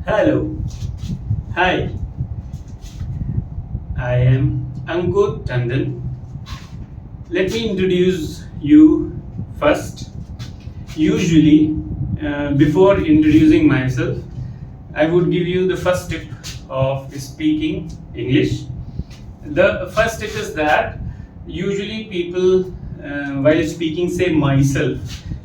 Hello, hi, I am Ankur Tandon. Let me introduce you first. Usually, before introducing myself, I would give you the first tip of speaking English. The first tip is that usually people, while speaking, say myself.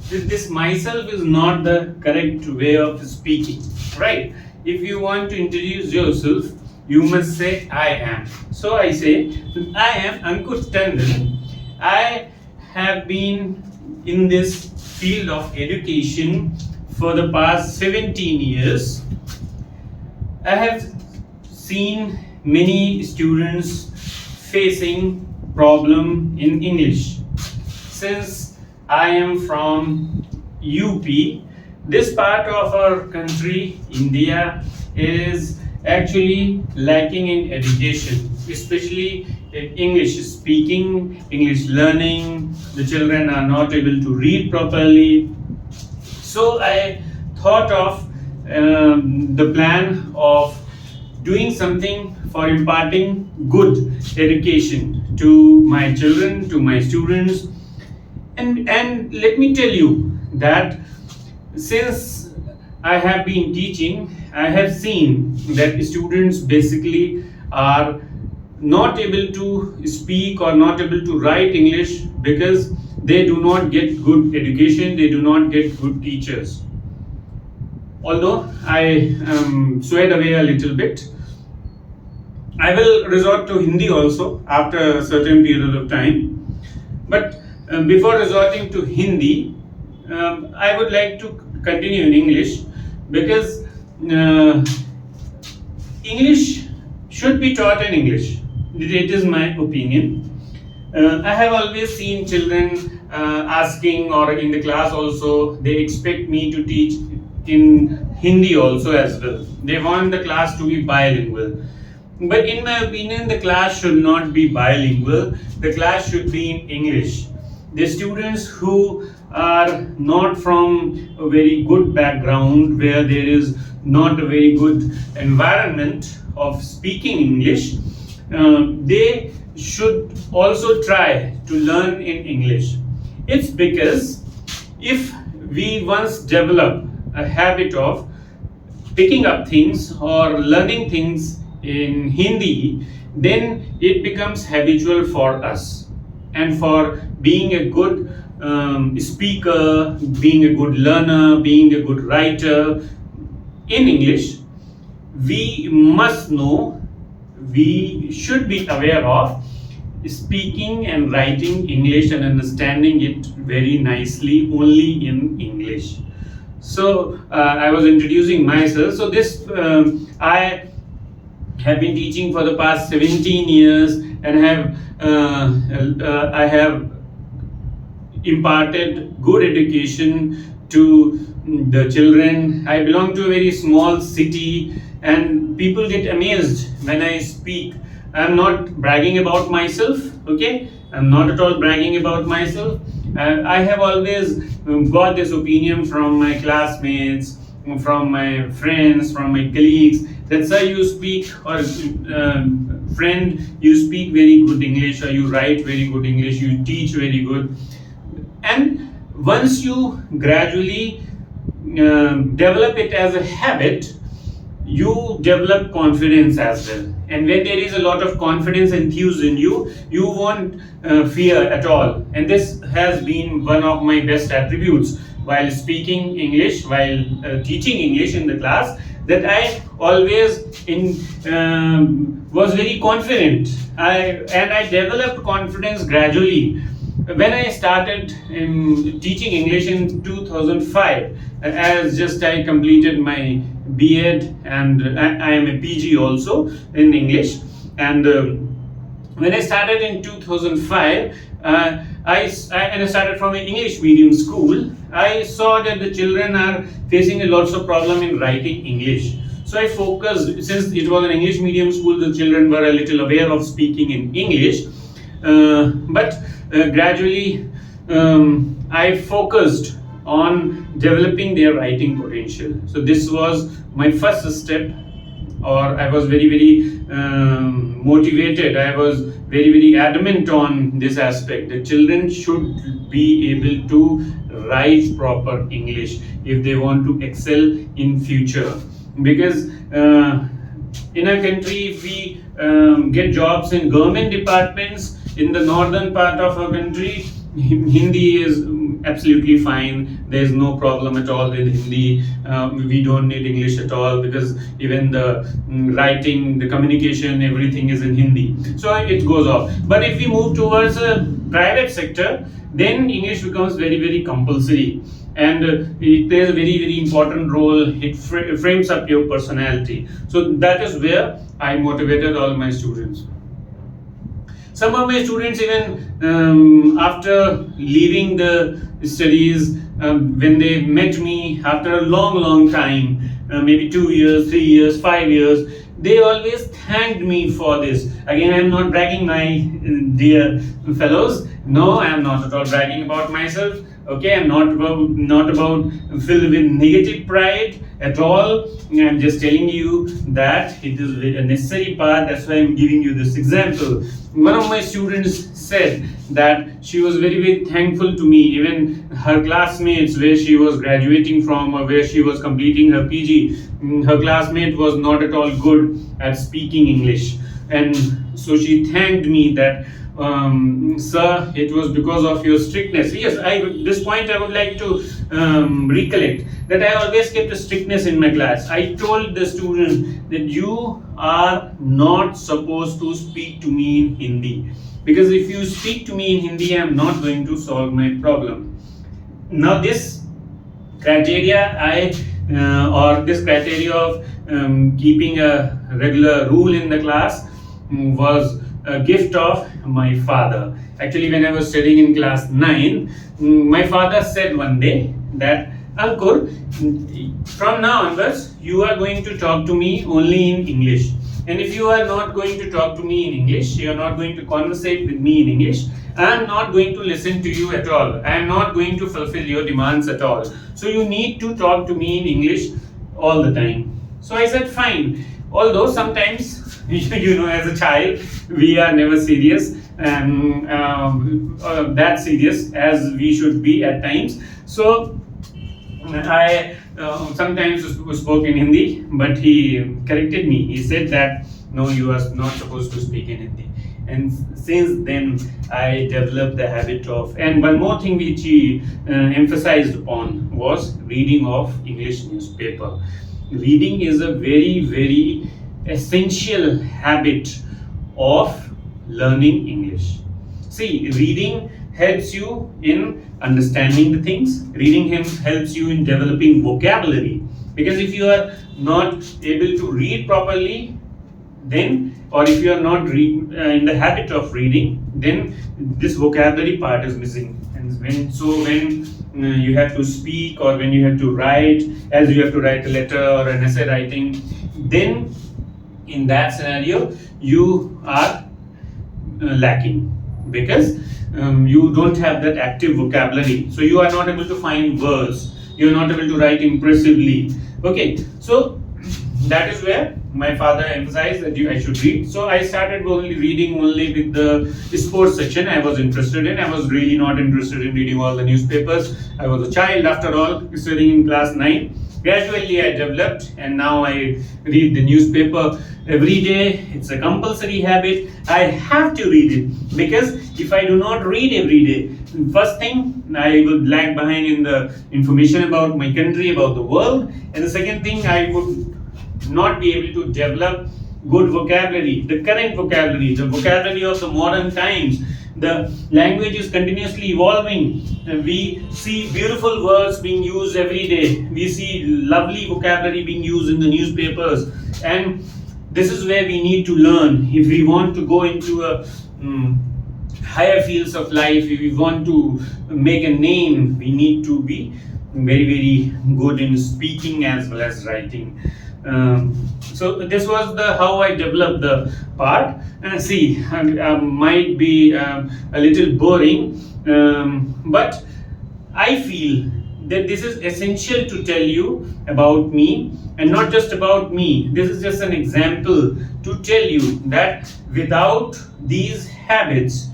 This myself is not the correct way of speaking, right? If you want to introduce yourself, you must say I am. So I say, I am Ankur Tandon. I have been in this field of education for the past 17 years. I have seen many students facing problem in English. Since I am from UP, this part of our country, India, is actually lacking in education, especially in English speaking, English learning. The children are not able to read properly. So I thought of the plan of doing something for imparting good education to my children, to my students. And let me tell you that since I have been teaching, I have seen that students basically are not able to speak or not able to write English because they do not get good education, they do not get good teachers. Although I swayed away a little bit, I will resort to Hindi also after a certain period of time. But before resorting to Hindi, I would like to continue in English because English should be taught in English. It is my opinion. I have always seen children asking, or in the class also, they expect me to teach in Hindi also as well. They want the class to be bilingual. But in my opinion, the class should not be bilingual. The class should be in English. The students who are not from a very good background, where there is not a very good environment of speaking English, they should also try to learn in English. It's because if we once develop a habit of picking up things or learning things in Hindi, then it becomes habitual for us. And for being a good speaker, being a good learner, being a good writer in English, we must know, we should be aware of speaking and writing English and understanding it very nicely only in English. So I was introducing myself. So this I have been teaching for the past 17 years and I have imparted good education to the children. I belong to a very small city and people get amazed when I speak. I'm not bragging about myself, okay? I'm not at all bragging about myself. I have always got this opinion from my classmates, from my friends, from my colleagues, that sir, you speak, or friend, you speak very good English, or you write very good English, you teach very good. And once you gradually develop it as a habit, you develop confidence as well. And when there is a lot of confidence infused in you, you won't fear at all. And this has been one of my best attributes while speaking English, while teaching English in the class, that I always was very confident. I developed confidence gradually. When I started teaching English in 2005, as just I completed my B.Ed and I am a PG also in English, and when I started in 2005, I started from an English medium school. I saw that the children are facing a lots of problem in writing English. So I focused, since it was an English medium school, the children were a little aware of speaking in English. But gradually I focused on developing their writing potential. So this was my first step, or I was very motivated. I was very adamant on this aspect. The children should be able to write proper English if they want to excel in future, because in our country, if we get jobs in government departments in the northern part of our country, Hindi is absolutely fine. There is no problem at all with Hindi. We don't need English at all, because even the writing, the communication, everything is in Hindi. So it goes off. But if we move towards a private sector, then English becomes very compulsory, and it plays a very important role. It frames up your personality. So that is where I motivated all my students. Some of my students, even after leaving the studies, when they met me after a long time, maybe 2 years, 3 years, 5 years, they always thanked me for this. Again, I am not bragging, my dear fellows. No, I am not at all bragging about myself. Okay, I'm not about filled with negative pride at all. I'm just telling you that it is a necessary part. That's why I'm giving you this example. One of my students said that she was very thankful to me. Even her classmates, where she was graduating from or where she was completing her PG, her classmate was not at all good at speaking English, and so she thanked me that, sir, it was because of your strictness. Yes, this point I would like to recollect, that I always kept a strictness in my class. I told the students that you are not supposed to speak to me in Hindi, because if you speak to me in Hindi, I am not going to solve my problem. Now this criteria or this criteria of keeping a regular rule in the class was a gift of my father. Actually, when I was studying in class 9, my father said one day that, Ankur, from now onwards, you are going to talk to me only in English. And if you are not going to talk to me in English, you are not going to conversate with me in English, I am not going to listen to you at all. I am not going to fulfill your demands at all. So you need to talk to me in English all the time. So I said, fine. Although sometimes, as a child, we are never serious, that serious as we should be at times. So I sometimes spoke in Hindi, but he corrected me. He said that, no, you are not supposed to speak in Hindi. And since then, I developed the habit of, and one more thing which he emphasized upon was reading of English newspaper. Reading is a very essential habit of learning English. See, reading helps you in understanding the things. Reading helps you in developing vocabulary. Because if you are not able to read properly, then, or if you are not in the habit of reading, then this vocabulary part is missing. And when you have to speak, or when you have to write, as you have to write a letter or an essay writing, then in that scenario you are lacking, because you don't have that active vocabulary. So you are not able to find words, you are not able to write impressively. Okay, so that is where my father emphasized that I should read. So I started reading only with the sports section I was interested in. I was really not interested in reading all the newspapers. I was a child after all, studying in class 9. Gradually I developed, and now I read the newspaper every day. It's a compulsory habit. I have to read it, because if I do not read every day, first thing, I would lag behind in the information about my country, about the world, and the second thing, I would not be able to develop good vocabulary, the current vocabulary, the vocabulary of the modern times. The language is continuously evolving. We see beautiful words being used every day. We see lovely vocabulary being used in the newspapers. And this is where we need to learn. If we want to go into a higher fields of life, if we want to make a name, we need to be very good in speaking as well as writing. So this was how I developed the part. See, might be a little boring, but I feel that this is essential to tell you about me, and not just about me. This is just an example to tell you that without these habits,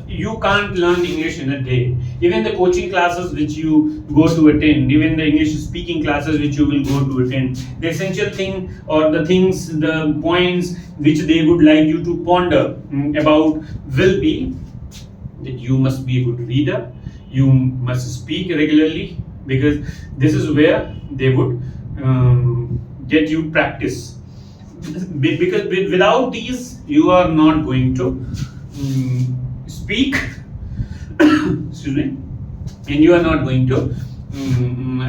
you can't learn English in a day. Even the coaching classes which you go to attend, even the English speaking classes which you will go to attend, the essential thing or the things, the points which they would like you to ponder about will be that you must be a good reader, you must speak regularly, because this is where they would get you practice. Because without these, you are not going to speak excuse me, and you are not going to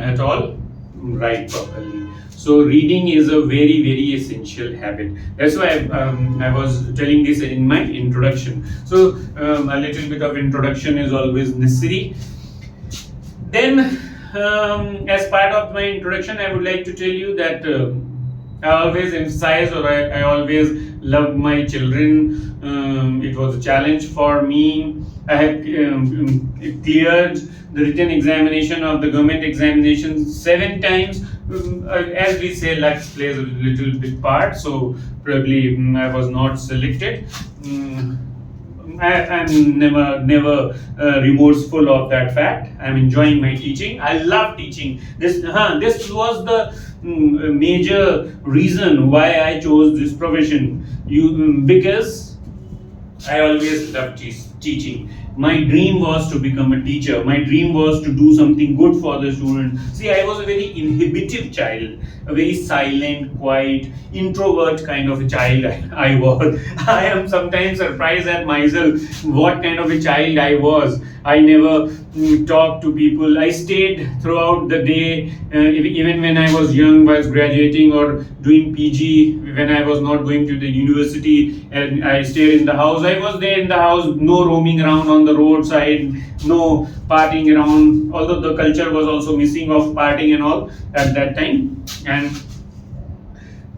at all write properly. So reading is a very, very essential habit. That's why I was telling this in my introduction. So a little bit of introduction is always necessary. Then as part of my introduction, I would like to tell you that I always emphasize, or I always loved my children. It was a challenge for me. I have cleared the written examination of the government examination 7 times. As we say, luck plays a little bit part, so probably I was not selected. I'm never remorseful of that fact. I'm enjoying my teaching. I love teaching. This was the major reason why I chose this profession. Because I always loved teaching. My dream was to become a teacher. My dream was to do something good for the student. See, I was a very inhibitive child, a very silent, quiet, introvert kind of a child I was. I am sometimes surprised at myself what kind of a child I was. I never talked to people. I stayed throughout the day, even when I was young, was graduating or doing PG, when I was not going to the university, and I stayed in the house. I was there in the house, no roaming around on the roadside, no partying around, although the culture was also missing of partying and all at that time.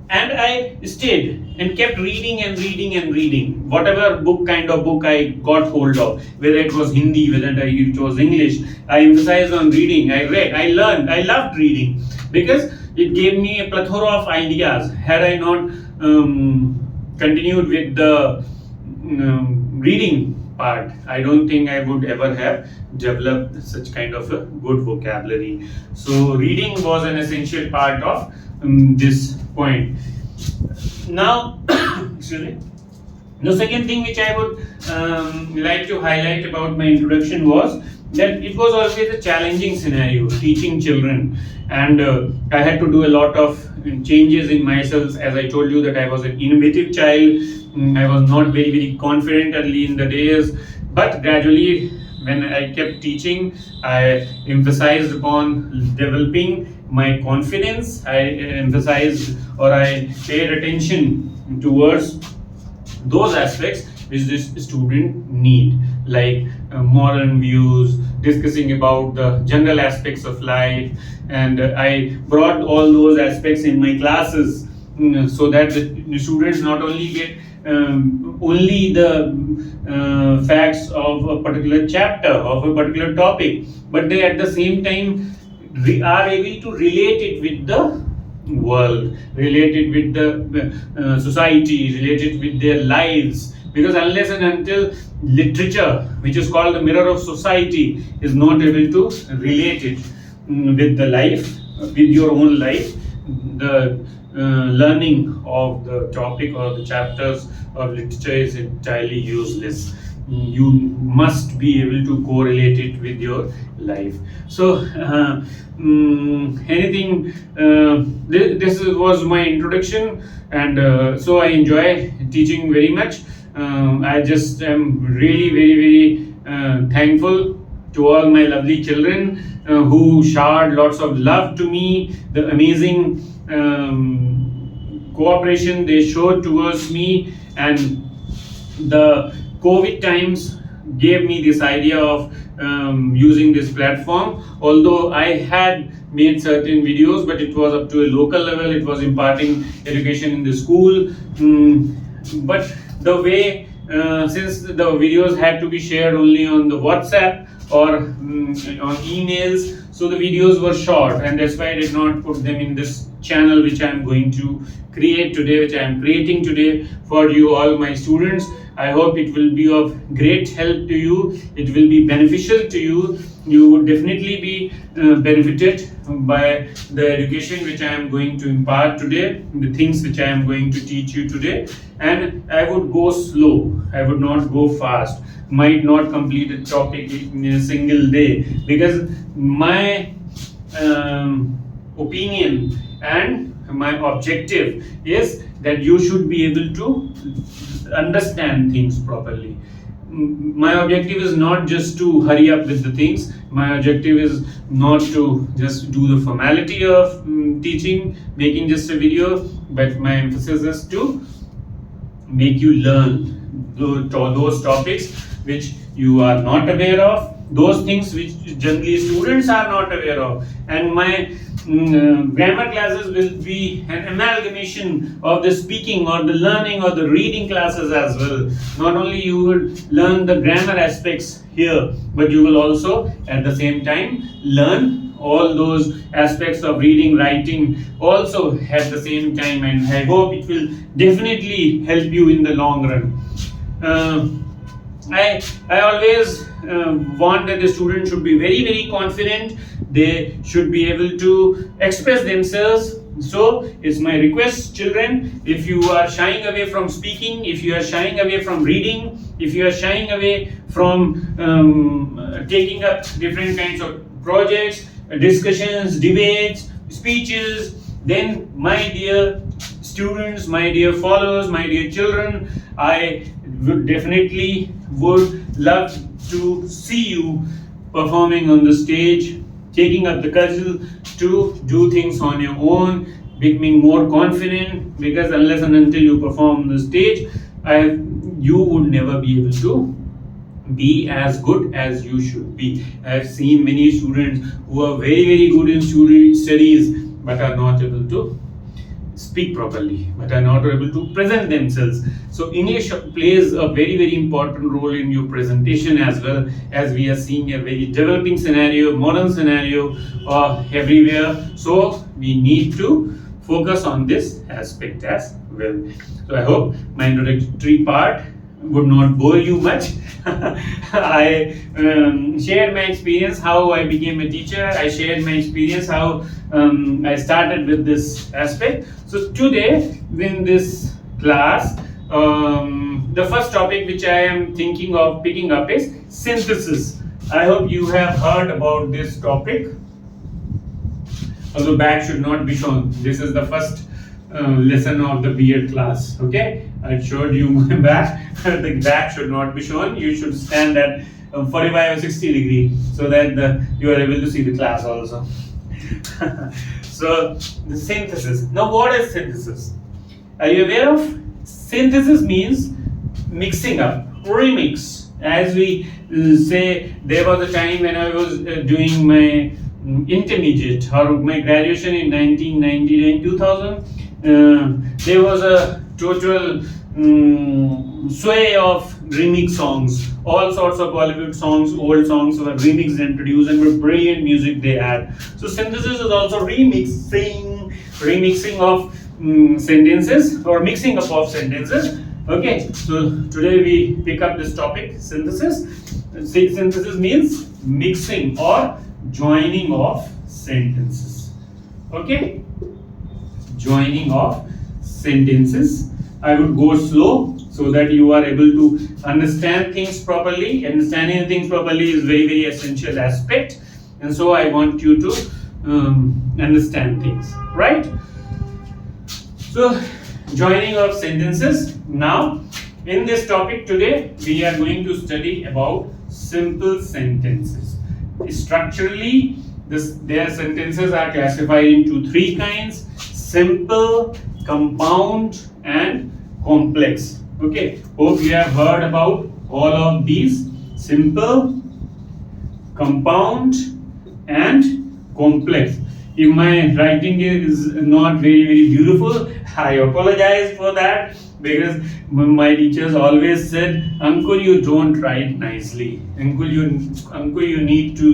And I stayed and kept reading and reading and reading. Whatever kind of book I got hold of, whether it was Hindi, whether it was English, I emphasized on reading. I read, I learned, I loved reading because it gave me a plethora of ideas. Had I not continued with the reading part, I don't think I would ever have developed such kind of a good vocabulary. So reading was an essential part of this point. Now, excuse me. The second thing which I would like to highlight about my introduction was that it was always a challenging scenario teaching children, and I had to do a lot of changes in myself. As I told you that I was an innovative child, I was not very, very confident early in the days, but gradually when I kept teaching, I emphasized upon developing my confidence. I emphasized, or I paid attention towards those aspects which this student need, like moral views, discussing about the general aspects of life, and I brought all those aspects in my classes so that the students not only get only the facts of a particular chapter, of a particular topic, but they at the same time are able to relate it with the world, relate it with the society, relate it with their lives. Because unless and until literature, which is called the mirror of society, is not able to relate it with the life, with your own life, the learning of the topic or the chapters of literature is entirely useless. You must be able to correlate it with your life. So anything, this was my introduction, and so I enjoy teaching very much. I just am really very, very thankful to all my lovely children who showered lots of love to me, the amazing cooperation they showed towards me, and the COVID times gave me this idea of using this platform. Although I had made certain videos, but it was up to a local level, it was imparting education in the school, but the way since the videos had to be shared only on the WhatsApp or on emails, so the videos were short, and that's why I did not put them in this channel which I am going to create today, which I am creating today for you all my students. I hope it will be of great help to you. It will be beneficial to you. You would definitely be benefited by the education which I am going to impart today, the things which I am going to teach you today. And I would go slow. I would not go fast. Might not complete a topic in a single day, because my opinion and my objective is that you should be able to understand things properly. My objective is not just to hurry up with the things. My objective is not to just do the formality of teaching, making just a video, but my emphasis is to make you learn those topics which you are not aware of, those things which generally students are not aware of. And my grammar classes will be an amalgamation of the speaking or the learning or the reading classes as well. Not only you will learn the grammar aspects here, but you will also at the same time learn all those aspects of reading, writing also at the same time, and I hope it will definitely help you in the long run. I always want that the student should be very confident. They should be able to express themselves. So it's my request, children, if you are shying away from speaking, if you are shying away from reading, if you are shying away from taking up different kinds of projects, discussions, debates, speeches, then my dear students, my dear followers, my dear children, I would definitely would love to see you performing on the stage, taking up the cudgel to do things on your own, becoming more confident, because unless and until you perform on the stage, you would never be able to be as good as you should be. I have seen many students who are very good in studies but are not able to speak properly, but are not able to present themselves. So English plays a very important role in your presentation, as well as we are seeing a very developing scenario, modern scenario everywhere. So we need to focus on this aspect as well. So I hope my introductory part would not bore you much. I shared my experience how I became a teacher. I shared my experience how I started with this aspect. So today in this class, the first topic which I am thinking of picking up is synthesis. I hope you have heard about this topic. Although back should not be shown. This is the first lesson of the B.Ed class. Okay, I showed you my back. The back should not be shown. You should stand at 45 or 60 degree so that you are able to see the class also. So the synthesis. Now what is synthesis? Are you aware of? Synthesis means mixing up, remix. As we say, there was a time when I was doing my intermediate or my graduation in 1999, 2000. There was a total sway of remix songs. All sorts of Bollywood songs, old songs were remixed and produced, and were brilliant music they had. So synthesis is also remixing of sentences, or mixing up of sentences. Okay, so today we pick up this topic, synthesis. Synthesis means mixing or joining of sentences. Okay, joining of sentences. I would go slow so that you are able to understand things properly. Understanding things properly is very essential aspect, and so I want you to understand things, right? So joining of sentences. Now in this topic today we are going to study about simple sentences. Structurally, their sentences are classified into three kinds: simple, compound, and complex. Okay, hope you have heard about all of these: simple, compound, and complex. If my writing is not very beautiful, I apologize for that, because my teachers always said, "Uncle, you don't write nicely. Uncle, you need to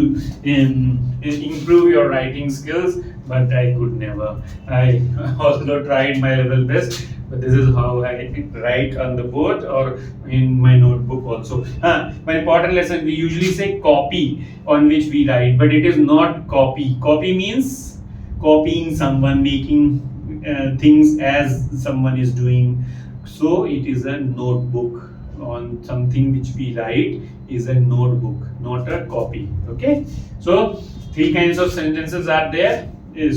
improve your writing skills." But I could never. I also tried my level best, but this is how I write on the board or in my notebook also. My important lesson, we usually say copy on which we write, but it is not copy. Copy means copying someone, making things as someone is doing. So it is a notebook. On something which we write is a notebook, not a copy. Okay, so three kinds of sentences are there: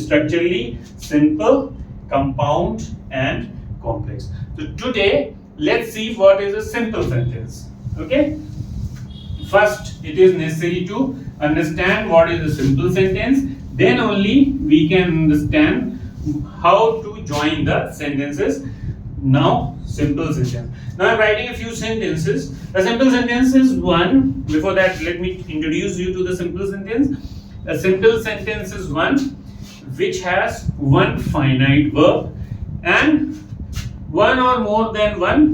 structurally, simple, compound, and complex. So today let's see what is a simple sentence. Okay, first it is necessary to understand what is a simple sentence, then only we can understand how to join the sentences. Now, simple sentence. Now I'm writing a few sentences. A simple sentence is one. Before that, let me introduce you to the simple sentence. A simple sentence is one which has one finite verb and one or more than one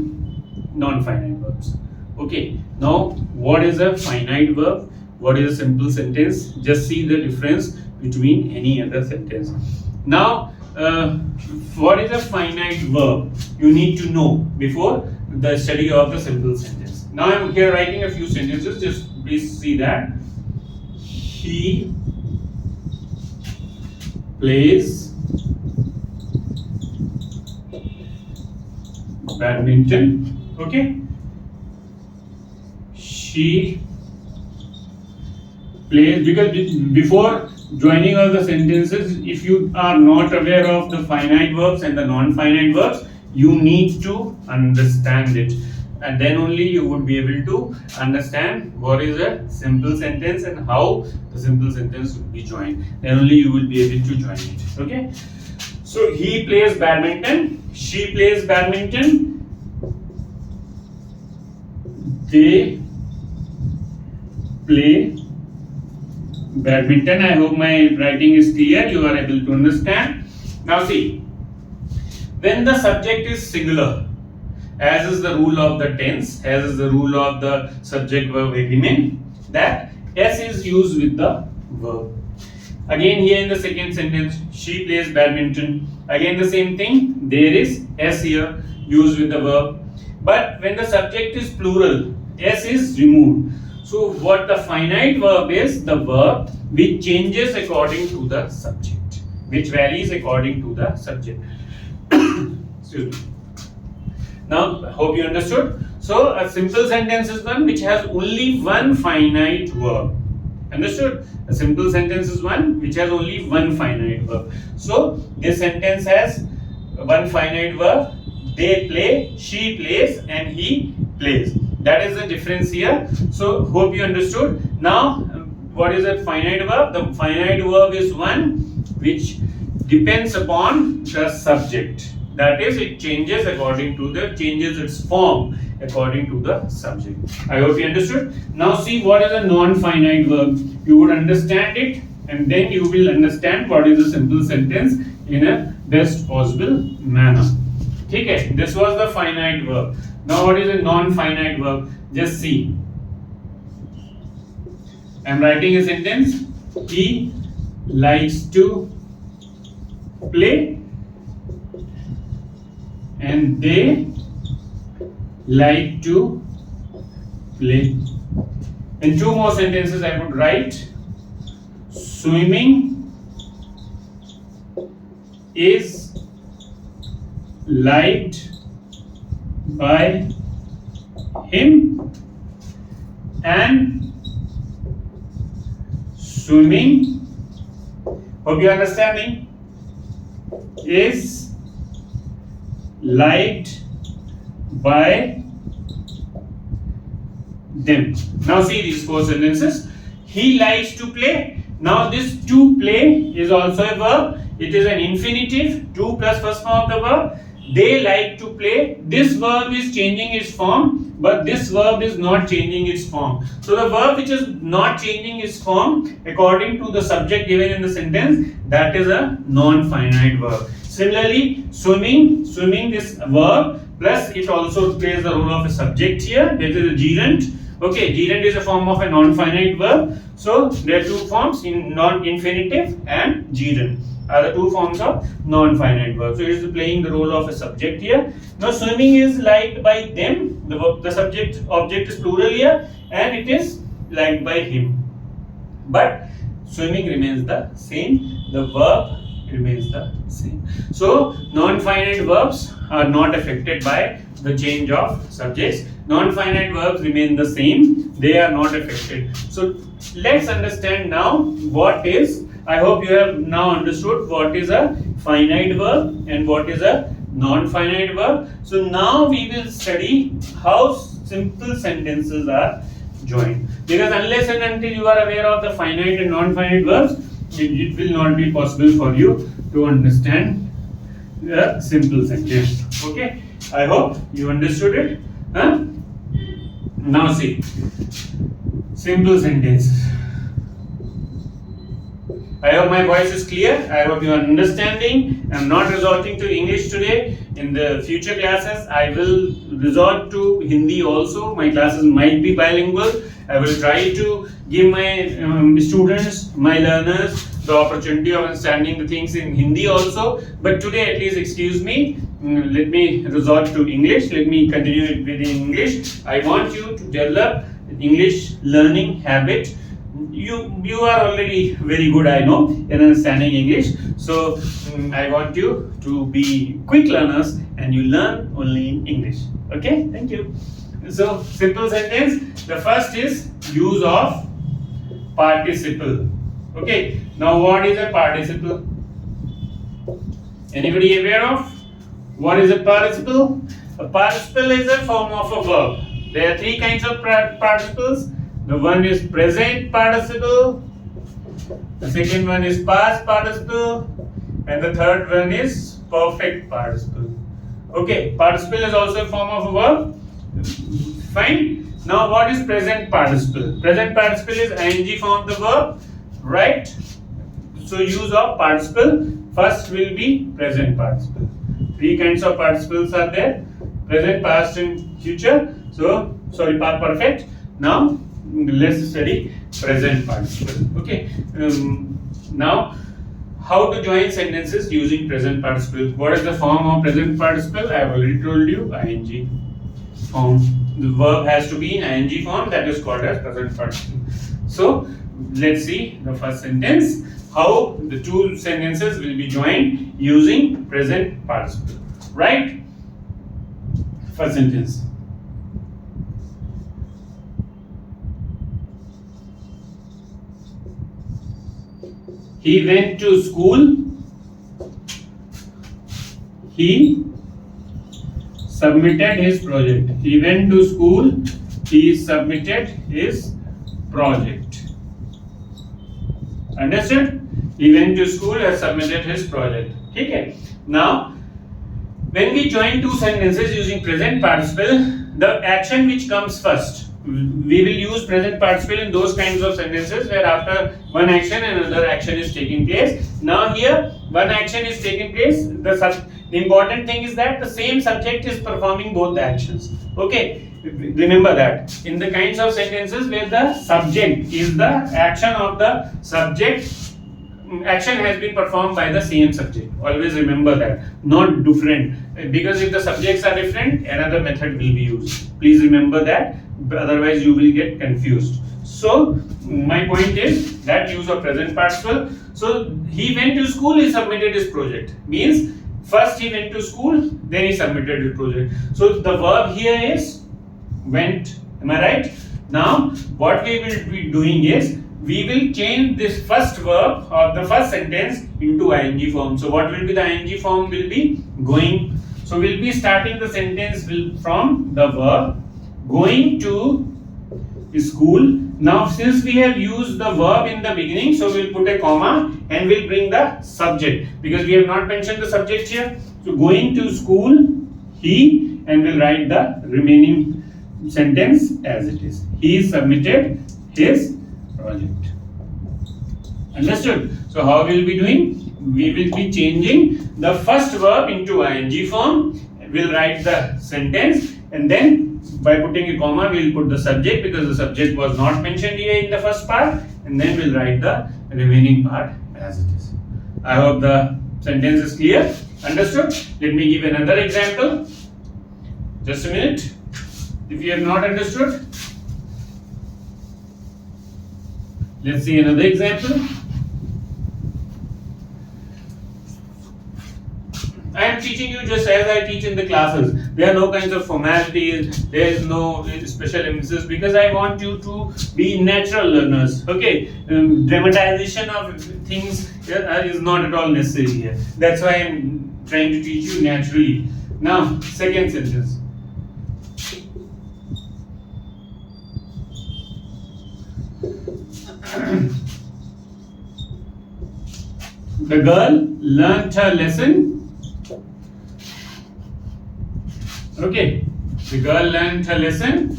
non-finite verbs. Okay. Now, what is a finite verb? What is a simple sentence? Just see the difference between any other sentence. Now, what is a finite verb? You need to know before the study of the simple sentence. Now I am here writing a few sentences. Just please see that. He plays badminton. Okay. She plays, because before joining of the sentences, if you are not aware of the finite verbs and the non-finite verbs, you need to understand it, and then only you would be able to understand what is a simple sentence and how the simple sentence would be joined. Then only you will be able to join it. Okay, so he plays badminton, she plays badminton, they play badminton. I hope my writing is clear, you are able to understand. Now see, when the subject is singular, as is the rule of the tense, as is the rule of the subject verb agreement, that S is used with the verb. Again here in the second sentence, she plays badminton. Again the same thing, there is S here used with the verb. But when the subject is plural, S is removed. So what the finite verb is, the verb which changes according to the subject, which varies according to the subject. Excuse me. Now, hope you understood. So a simple sentence is one which has only one finite verb. Understood? A simple sentence is one which has only one finite verb. So this sentence has one finite verb. They play, she plays, and he plays. That is the difference here. So hope you understood. Now, what is a finite verb? The finite verb is one which depends upon the subject. That is, it changes changes its form according to the subject. I hope you understood. Now see what is a non-finite verb. You would understand it, and then you will understand what is a simple sentence in a best possible manner. Okay, this was the finite verb. Now what is a non-finite verb? Just see. I am writing a sentence. He likes to play and they like to play. In two more sentences I would write, swimming is liked by him and swimming, hope you are understanding, is liked by them. Now see these four sentences. He likes to play. Now this to play is also a verb. It is an infinitive, to plus first form of the verb, They like to play. This verb is changing its form, but this verb is not changing its form. So the verb which is not changing its form according to the subject given in the sentence, that is a non-finite verb. Similarly, swimming, this verb plus it also plays the role of a subject here, that is a gerund. Okay, gerund is a form of a non-finite verb. So there are two forms, in non-infinitive and gerund are the two forms of non-finite verb. So it is playing the role of a subject here. Now swimming is liked by them. The subject object is plural here, and it is liked by him. But swimming remains the same. The verb remains the same. So non-finite verbs are not affected by the change of subjects. Non-finite verbs remain the same. They are not affected. So let's understand now what is. I hope you have now understood what is a finite verb and what is a non-finite verb. So now we will study how simple sentences are joined. Because unless and until you are aware of the finite and non-finite verbs, it will not be possible for you to understand a simple sentence. Okay, I hope you understood it. Now see, simple sentences. I hope my voice is clear. I hope you are understanding. I am not resorting to English today. In the future classes, I will resort to Hindi also. My classes might be bilingual. I will try to give my students, my learners, the opportunity of understanding the things in Hindi also. But today, at least, excuse me, let me resort to English. Let me continue it with English. I want you to develop English learning habit. You are already very good, I know, in understanding English. So I want you to be quick learners and you learn only in English. Okay, thank you. So simple sentence. The first is use of participle. Okay, now what is a participle? Anybody aware of what is a participle? A participle is a form of a verb. There are three kinds of participles. The one is present participle, the second one is past participle, and the third one is perfect participle. Okay, participle is also a form of a verb. Fine. Now what is present participle? Present participle is ing form of the verb, right? So use of participle. First will be present participle. Three kinds of participles are there: present, past, and future. So sorry, perfect. Now let's study present participle. Okay. Now, how to join sentences using present participle? What is the form of present participle? I have already told you, ing form. The verb has to be in ing form. That is called as present participle. So let's see the first sentence. How the two sentences will be joined using present participle. Right? First sentence. He went to school. He submitted his project. He went to school. He submitted his project. Understood? He went to school and submitted his project. Okay. Now, when we join two sentences using present participle, the action which comes first, we will use present participle in those kinds of sentences where after one action another action is taking place. Now here one action is taking place. The important thing is that the same subject is performing both the actions. Okay, remember that in the kinds of sentences where the subject is the action of the subject, action has been performed by the same subject. Always remember that, not different, because if the subjects are different, another method will be used. Please remember that, otherwise you will get confused. So my point is that use of present participle. So he went to school, he submitted his project. Means first he went to school, then he submitted his project. So the verb here is went. Am I right? Now what we will be doing is we will change this first verb of the first sentence into ing form. So what will be the ing form? Will be going. So we'll be starting the sentence from the verb going to school. Now since we have used the verb in the beginning, so we'll put a comma and we'll bring the subject, because we have not mentioned the subject here. So going to school, he, and we'll write the remaining sentence as it is. He submitted his project. Understood? So how we'll be doing? We will be changing the first verb into ing form. We'll write the sentence, and then by putting a comma, we'll put the subject because the subject was not mentioned here in the first part, and then we'll write the remaining part as it is. I hope the sentence is clear. Understood? Let me give another example. Just a minute. If you have not understood, let's see another example. I am teaching you just as I teach in the classes. There are no kinds of formalities. There is no special emphasis because I want you to be natural learners. Okay, dramatization of things is not at all necessary here. That's why I am trying to teach you naturally. Now, second sentence. The girl learnt her lesson. Okay, the girl learned her lesson.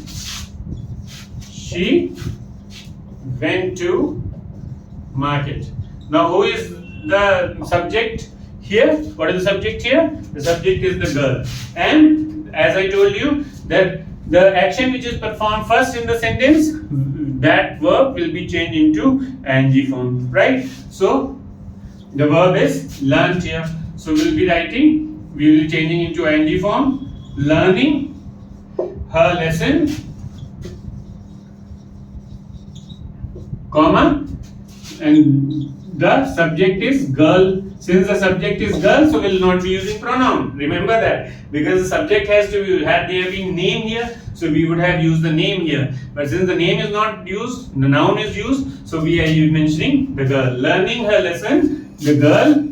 She went to market. Now, who is the subject here? What is the subject here? The subject is the girl. And as I told you, that the action which is performed first in the sentence, that verb will be changed into ing form, right? So, the verb is learnt here. So, we will be writing, we will be changing into ing form. Learning her lesson, comma, and the subject is girl. Since the subject is girl, so we will not be using pronoun. Remember that, because the subject has to be, had there been name here, so we would have used the name here. But since the name is not used, the noun is used, so we are mentioning the girl. Learning her lesson, the girl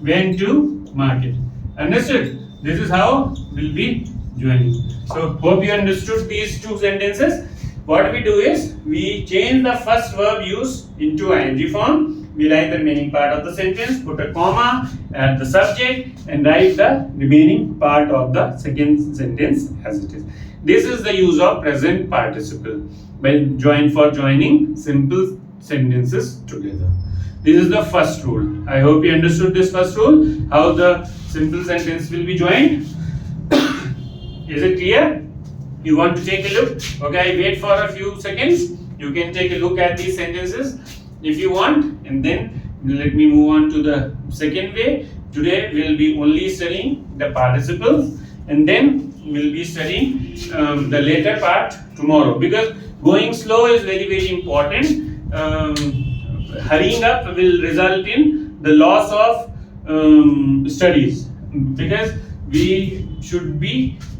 went to market. Understood? This is how we'll be joining. So hope you understood these two sentences. What we do is we change the first verb use into ing form. We write the remaining part of the sentence, put a comma at the subject, and write the remaining part of the second sentence as it is. This is the use of present participle by joining simple sentences together. This is the first rule. I hope you understood this first rule, how the simple sentence will be joined. Is it clear? You want to take a look? Okay, wait for a few seconds. You can take a look at these sentences if you want, and then let me move on to the second way. Today we will be only studying the participles, and then we will be studying the later part tomorrow, because going slow is very, very important. Hurrying up will result in the loss of studies, because we should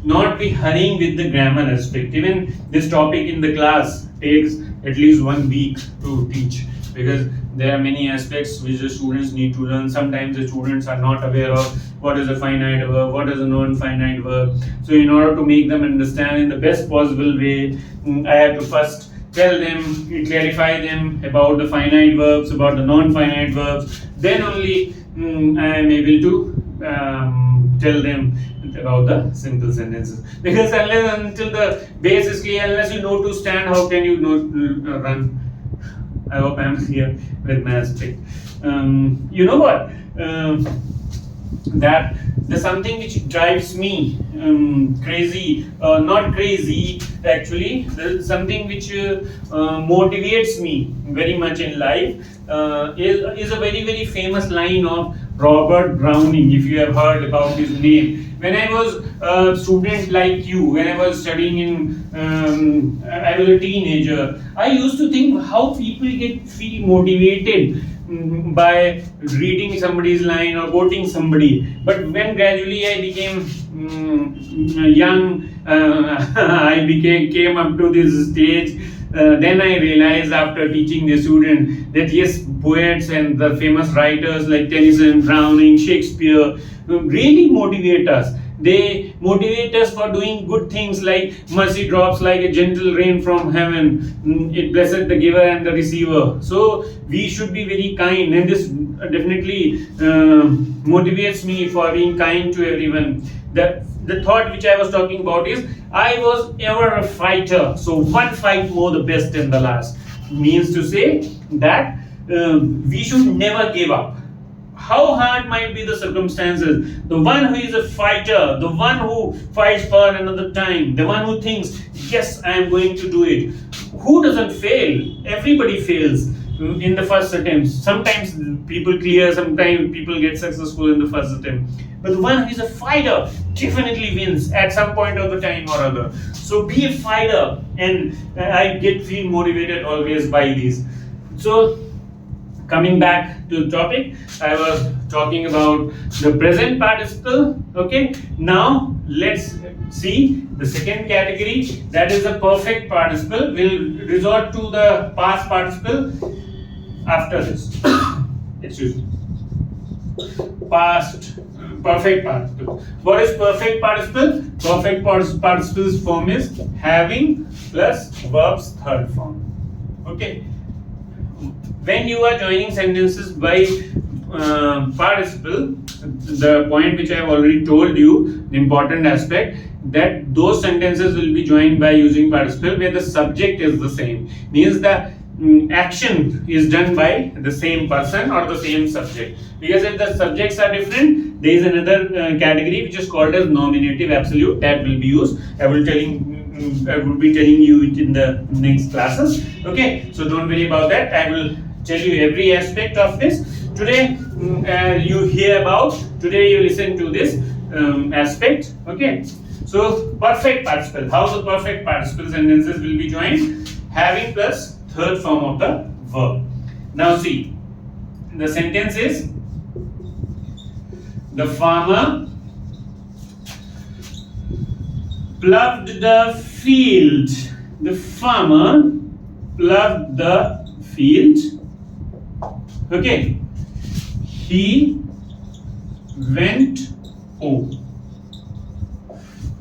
not be hurrying with the grammar aspect. Even this topic in the class takes at least 1 week to teach, because there are many aspects which the students need to learn. Sometimes the students are not aware of what is a finite verb, what is a non-finite verb. So in order to make them understand in the best possible way, I have to first tell them, clarify them about the finite verbs, about the non-finite verbs. Then only I am able to tell them about the simple sentences. Because until the base is clear, unless you know to stand, how can you know run? I hope I am clear with my aspect. You know what? That there's something which drives me crazy, not crazy actually. There's something which motivates me very much in life. Is a very, very famous line of Robert Browning, if you have heard about his name. When I was a student like you, when I was studying in, I was a teenager, I used to think how people feel motivated by reading somebody's line or quoting somebody. But when gradually I became young, I came up to this stage. Then I realized after teaching the student that yes, poets and the famous writers like Tennyson, Browning, Shakespeare really motivate us. They motivate us for doing good things, like mercy drops like a gentle rain from heaven. It blesses the giver and the receiver. So we should be very kind, and this definitely motivates me for being kind to everyone. The thought which I was talking about is, I was ever a fighter, so one fight more the best than the last. Means to say that we should never give up. How hard might be the circumstances, the one who is a fighter, the one who fights for another time, the one who thinks, yes, I am going to do it. Who doesn't fail? Everybody fails in the first attempt. Sometimes people clear, sometimes people get successful in the first attempt. But the one who is a fighter definitely wins at some point of the time or other. So be a fighter, and I feel motivated always by these. So coming back to the topic, I was talking about the present participle. Okay, now let's see the second category, that is the perfect participle. We'll resort to the past participle after this. Excuse me. Perfect participle. What is perfect participle? Perfect participle's form is having plus verb's third form. Okay. When you are joining sentences by participle, the point which I have already told you, the important aspect, that those sentences will be joined by using participle where the subject is the same. Means the action is done by the same person or the same subject. Because if the subjects are different, there is another category which is called as nominative absolute, that will be used. I will be telling you it in the next classes. Okay, so don't worry about that. I will tell you every aspect of this. Today you hear about, today you listen to this aspect. Okay, so perfect participle. How the perfect participle sentences will be joined? Having plus third form of the verb. Now see, the sentence is, the farmer ploughed the field. The farmer ploughed the field. Okay. He went home.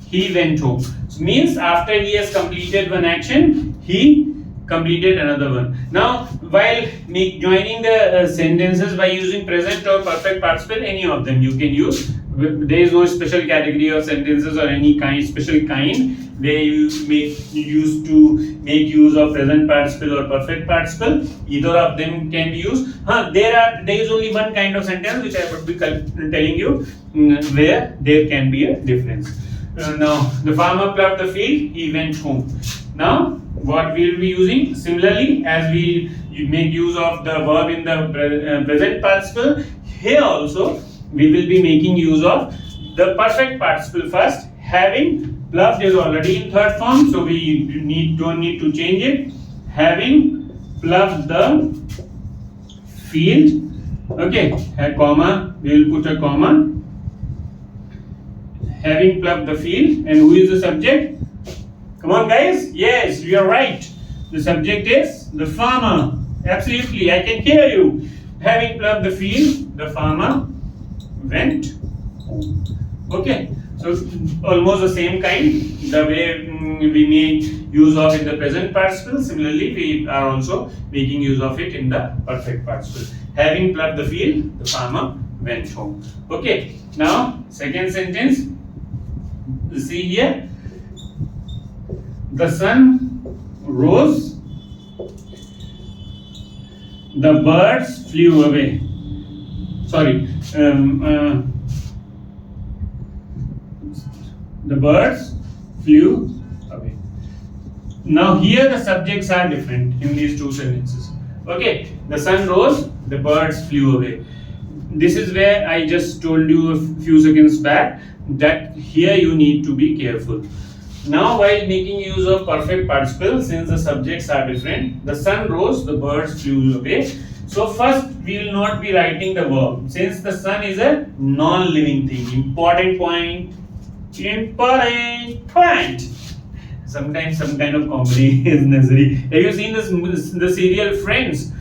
He went home. So means after he has completed one action, he completed another one. Now, while joining the sentences by using present or perfect participle, any of them you can use. There is no special category of sentences or any special kind where you use of present participle or perfect participle. Either of them can be used. There is only one kind of sentence which I would be telling you where there can be a difference. Now, the farmer ploughed the field, he went home. Now, what we will be using, similarly as we make use of the verb in the present participle, here also we will be making use of the perfect participle first. Having, ploughed is already in third form, so we don't need to change it. Having ploughed the field, okay, a comma, we will put a comma. Having ploughed the field, and who is the subject? Come on guys, yes, you are right. The subject is the farmer. Absolutely, I can hear you. Having ploughed the field, the farmer went home. Okay, so almost the same kind, the way we make use of in the present participle, similarly we are also making use of it in the perfect participle. Having ploughed the field, the farmer went home. Okay, now second sentence, see here, the sun rose, the birds flew away. Sorry, the birds flew away. Now here the subjects are different in these two sentences. Okay, the sun rose, the birds flew away. This is where I just told you a few seconds back that here you need to be careful. Now while making use of perfect participle, since the subjects are different, the sun rose, the birds flew away. So first we will not be writing the verb, since the sun is a non-living thing. Important point. Sometimes some kind of comedy is necessary. Have you seen the serial Friends?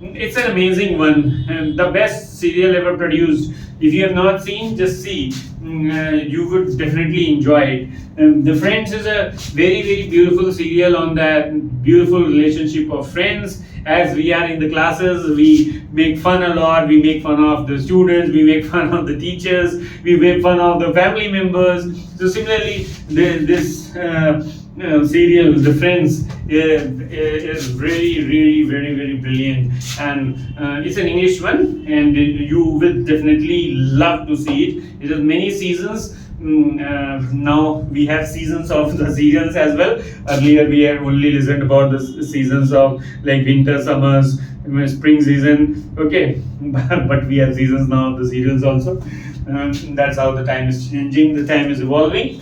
It's an amazing one, the best serial ever produced. If you have not seen, just see. You would definitely enjoy it. The Friends is a very, very beautiful serial on that beautiful relationship of friends. As we are in the classes, we make fun a lot. We make fun of the students. We make fun of the teachers. We make fun of the family members. So similarly, this serial, The Friends, is really, really, very, very brilliant, and it's an English one, and you will definitely love to see it. It has many seasons. Now we have seasons of the seasons as well. Earlier we had only listened about the seasons of like winter, summers, spring season. Okay, but we have seasons now of the serials also. That's how the time is changing. The time is evolving.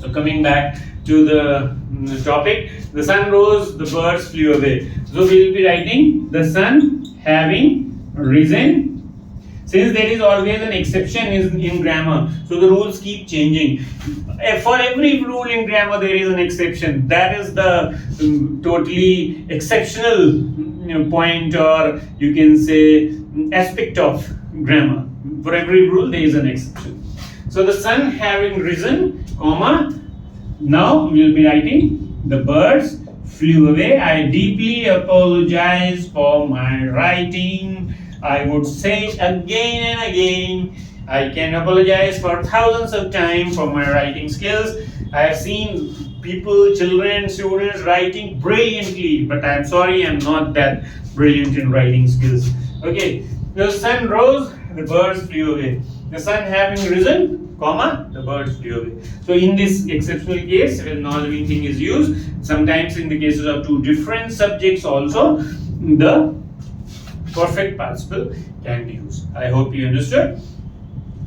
So coming back to the topic, the sun rose, the birds flew away. So we will be writing the sun having risen. Since there is always an exception in grammar, so the rules keep changing. For every rule in grammar, there is an exception. That is the totally exceptional point, or you can say aspect of grammar. For every rule, there is an exception. So the sun having risen, comma. Now we will be writing the birds flew away. I deeply apologize for my writing. I would say it again and again. I can apologize for thousands of times for my writing skills. I have seen people, children, students writing brilliantly, but I'm sorry, I'm not that brilliant in writing skills. Okay, the sun rose, the birds flew away. The sun having risen, comma, the birds flew away. So in this exceptional case, when non-living thing is used, sometimes in the cases of two different subjects also, the perfect participle can be used. I hope you understood.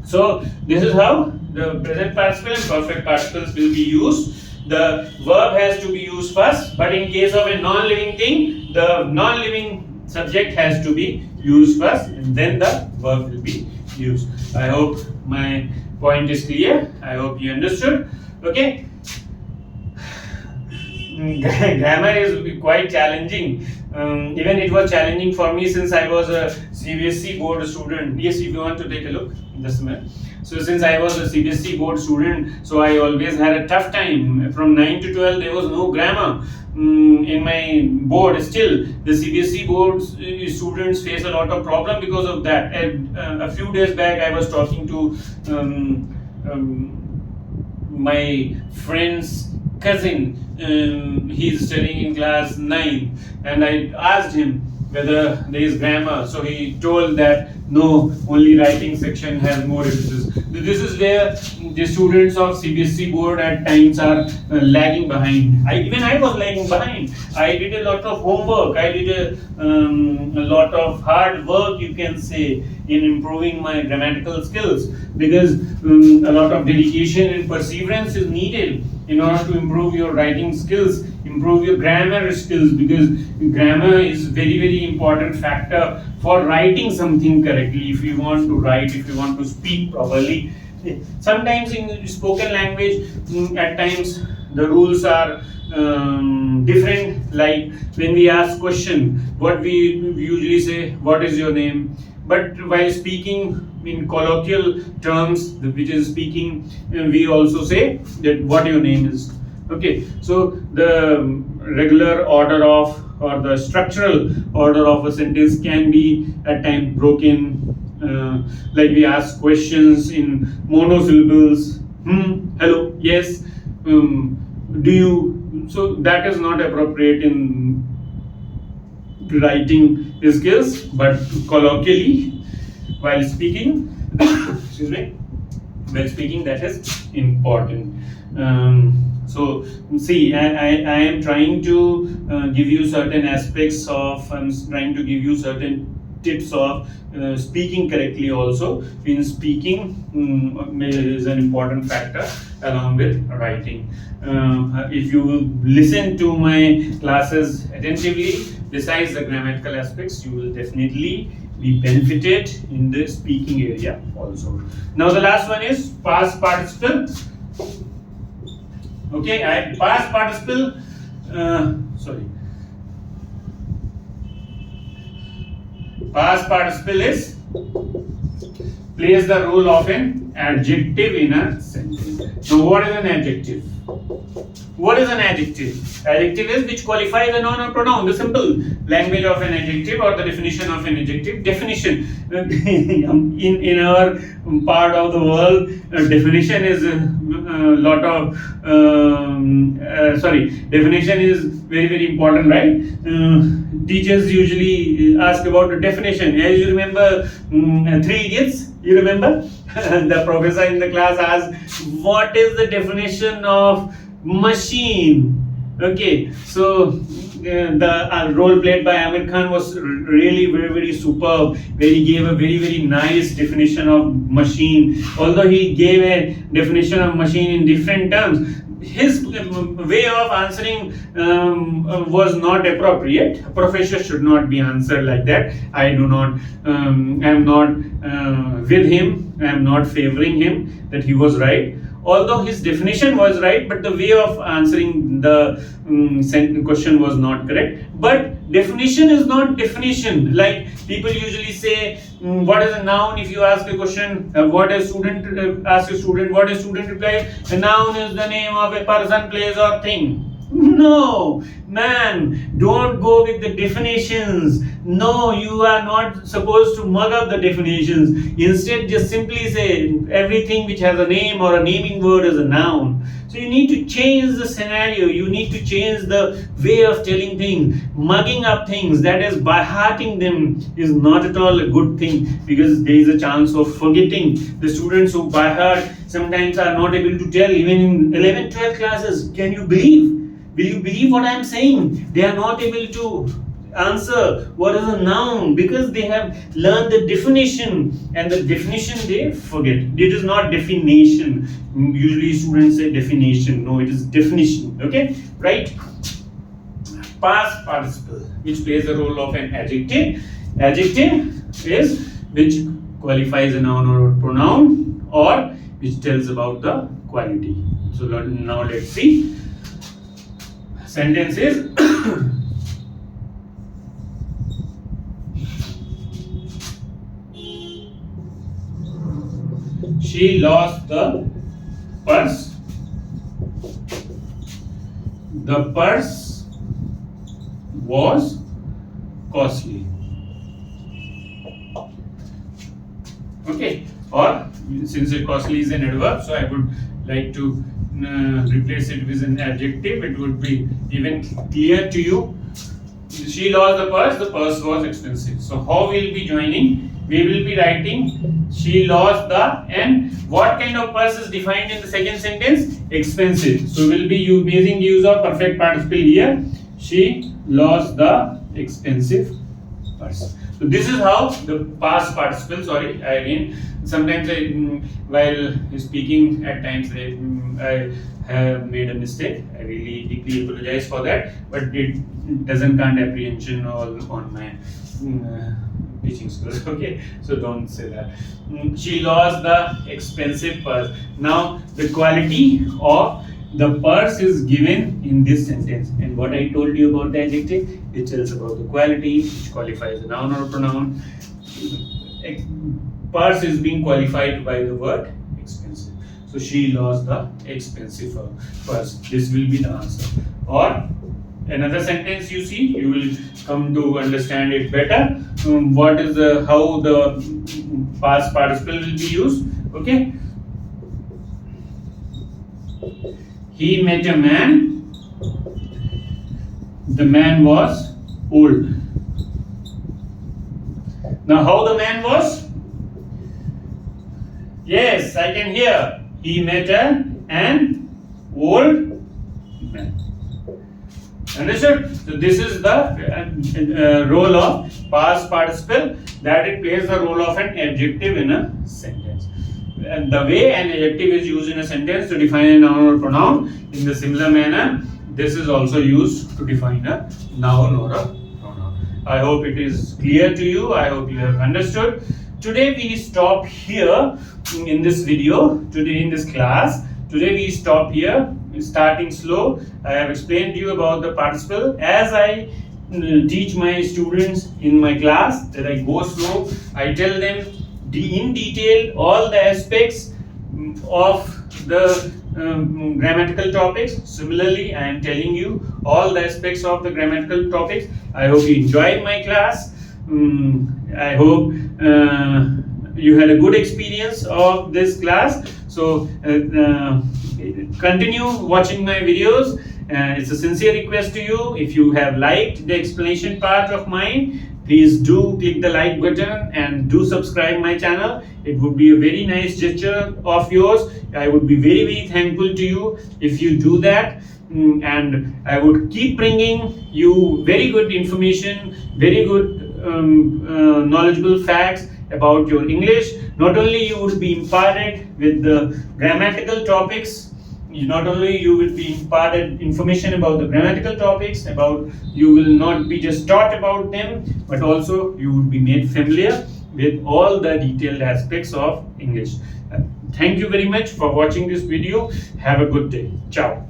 So this is how the present participle and perfect participles will be used. The verb has to be used first, but in case of a non-living thing, the non-living subject has to be used first, and then the verb will be used. I hope my point is clear. I hope you understood. Okay. Grammar is quite challenging. Even it was challenging for me since I was a CBSE board student. Yes, if you want to take a look, just a minute. So since I was a CBSE board student, so I always had a tough time. From 9 to 12, there was no grammar in my board. Still, the CBSE board students face a lot of problem because of that. And a few days back, I was talking to my friend's cousin. He's studying in class 9, and I asked him whether there is grammar. So he told that no, only writing section has more emphasis. This is where the students of CBSE board at times are lagging behind. Even I was lagging behind. I did a lot of homework. I did a lot of hard work, you can say, in improving my grammatical skills, because a lot of dedication and perseverance is needed in order to improve your writing skills, improve your grammar skills, because grammar is very, very important factor for writing something correctly. If you want to write, if you want to speak properly, sometimes in spoken language, at times the rules are different. Like when we ask question, what we usually say, what is your name? But while speaking in colloquial terms, which is speaking, we also say that what your name is. Okay, so the regular order of, or the structural order of a sentence can be at times broken. Like we ask questions in monosyllables. Hello, yes, do you? So that is not appropriate in writing skills, but colloquially, while speaking, excuse me, while speaking, that is important. So see, I am trying to give you certain aspects of, I'm trying to give you certain tips of speaking correctly also. In speaking is an important factor along with writing. If you listen to my classes attentively, besides the grammatical aspects, you will definitely be benefited in the speaking area also. Now the last one is past participle. Okay, past participle, past participle is plays the role of an adjective in a sentence. Now, what is an adjective? What is an adjective? Adjective is which qualifies a noun or pronoun. The simple language of an adjective or the definition of an adjective. Definition in our part of the world, definition is a lot of definition is very important, right? Teachers usually ask about the definition. As you remember, 3 Idiots. You remember? The professor in the class asked, what is the definition of machine? Okay, so the role played by Amir Khan was really very superb, where he gave a very nice definition of machine. Although he gave a definition of machine in different terms, his way of answering was not appropriate. A professor should not be answered like that. I am not with him. I am not favoring him that he was right. Although his definition was right, but the way of answering the question was not correct. But definition is not definition. Like people usually say, what is a noun? If you ask a question, what a student ask a student, what a student reply? A noun is the name of a person, place, or thing. No, man, don't go with the definitions. No, you are not supposed to mug up the definitions. Instead, just simply say everything which has a name or a naming word is a noun. So you need to change the scenario. You need to change the way of telling things. Mugging up things, that is by hearting them, is not at all a good thing, because there is a chance of forgetting. The students who by heart sometimes are not able to tell, even in 11th, 12th classes. Can you believe? Will you believe what I am saying? They are not able to answer what is a noun because they have learned the definition, and the definition they forget. It is not definition. Usually students say definition. No, it is definition. Okay, right? Past participle, which plays the role of an adjective. Adjective is which qualifies a noun or a pronoun, or which tells about the quality. So now let's see. Sentence is she lost the purse. The purse was costly. Okay, or since costly is an adverb, so I would like to replace it with an adjective. It would be even clear to you. She lost the purse was expensive. So how we will be joining? We will be writing she lost the, and what kind of purse is defined in the second sentence? Expensive. So we will be using use of perfect participle here. She lost the expensive purse. So this is how the past participle, sometimes while speaking at times I have made a mistake. I really deeply apologize for that, but it doesn't count apprehension on my teaching skills. Okay, so don't say that. She lost the expensive purse. Now the quality of the purse is given in this sentence, and what I told you about the adjective, it tells about the quality, which qualifies a noun or a pronoun. Purse is being qualified by the word expensive. So she lost the expensive purse. This will be the answer. Or another sentence you see, you will come to understand it better. What is how the past participle will be used? Okay. He met a man. The man was old. Now, how the man was? Yes, I can hear. He met an old man. Understood? So this is the role of past participle, that it plays the role of an adjective in a sentence. And the way an adjective is used in a sentence to define a noun or pronoun, in the similar manner, this is also used to define a noun or a pronoun. I hope it is clear to you. I hope you have understood. Today we stop here in this video. Today in this class. Today we stop here. Starting slow. I have explained to you about the participle. As I teach my students in my class, that I go slow. I tell them in detail all the aspects of the grammatical topics. Similarly, I am telling you all the aspects of the grammatical topics. I hope you enjoyed my class. I hope you had a good experience of this class. So continue watching my videos. It's a sincere request to you. If you have liked the explanation part of mine, please do click the like button and do subscribe my channel. It would be a very nice gesture of yours. I would be very, very thankful to you if you do that. And I would keep bringing you very good information, very good knowledgeable facts about your English. Not only you would be imparted with the grammatical topics, not only you will be imparted information about the grammatical topics, about you will not be just taught about them, but also you will be made familiar with all the detailed aspects of English. Thank you very much for watching this video. Have a good day. Ciao.